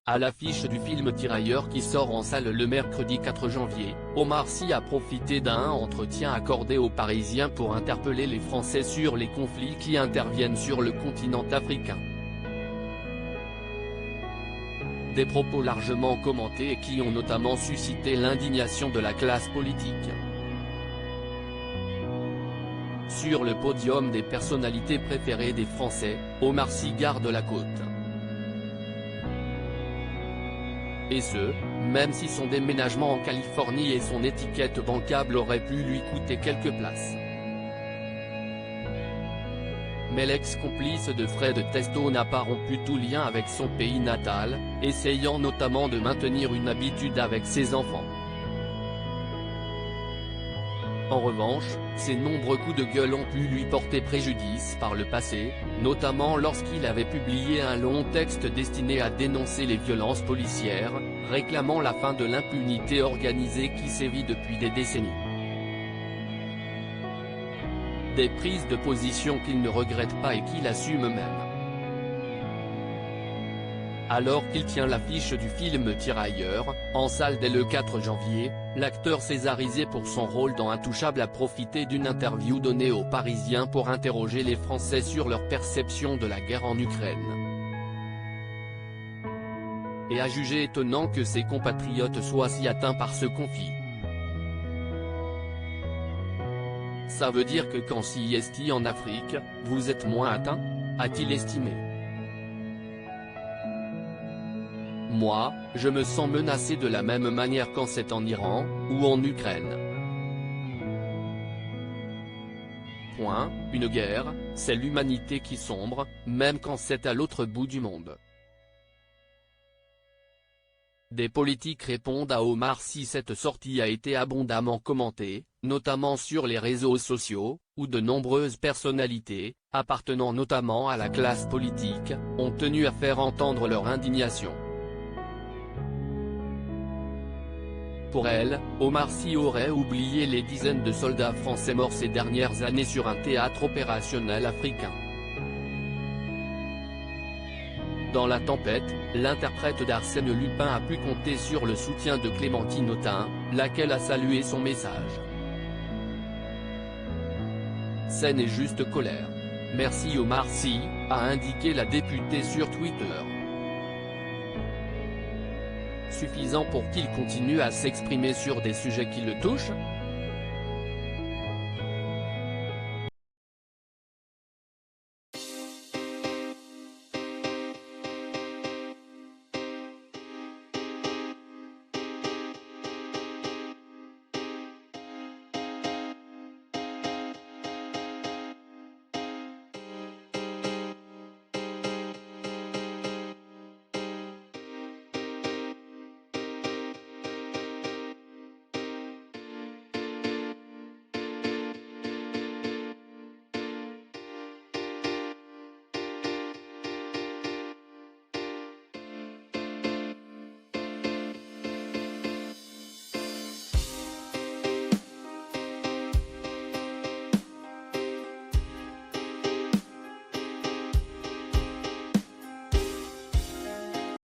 À l'affiche du film Tirailleurs qui sort en salle le mercredi 4 janvier, Omar Sy a profité d'un entretien accordé aux Parisiens pour interpeller les Français sur les conflits qui interviennent sur le continent africain. Des propos largement commentés et qui ont notamment suscité l'indignation de la classe politique. Sur le podium des personnalités préférées des Français, Omar Sy garde la côte. Et ce, même si son déménagement en Californie et son étiquette bancable auraient pu lui coûter quelques places. Mais l'ex-complice de Fred Testo n'a pas rompu tout lien avec son pays natal, essayant notamment de maintenir une habitude avec ses enfants. En revanche, ses nombreux coups de gueule ont pu lui porter préjudice par le passé, notamment lorsqu'il avait publié un long texte destiné à dénoncer les violences policières, réclamant la fin de l'impunité organisée qui sévit depuis des décennies. Des prises de position qu'il ne regrette pas et qu'il assume même. Alors qu'il tient l'affiche du film Tirailleurs, en salle dès le 4 janvier, l'acteur césarisé pour son rôle dans Intouchable a profité d'une interview donnée aux Parisiens pour interroger les Français sur leur perception de la guerre en Ukraine. Et a jugé étonnant que ses compatriotes soient si atteints par ce conflit. Ça veut dire que quand s'y est en Afrique, vous êtes moins atteints, a-t-il estimé. Moi, je me sens menacé de la même manière quand c'est en Iran, ou en Ukraine. Point, une guerre, c'est l'humanité qui sombre, même quand c'est à l'autre bout du monde. Des politiques répondent à Omar Sy. Cette sortie a été abondamment commentée, notamment sur les réseaux sociaux, où de nombreuses personnalités, appartenant notamment à la classe politique, ont tenu à faire entendre leur indignation. Pour elle, Omar Sy aurait oublié les dizaines de soldats français morts ces dernières années sur un théâtre opérationnel africain. Dans La Tempête, l'interprète d'Arsène Lupin a pu compter sur le soutien de Clémentine Autain, laquelle a salué son message. Ce n'est juste colère. Merci Omar Sy, a indiqué la députée sur Twitter. Suffisant pour qu'il continue à s'exprimer sur des sujets qui le touchent ?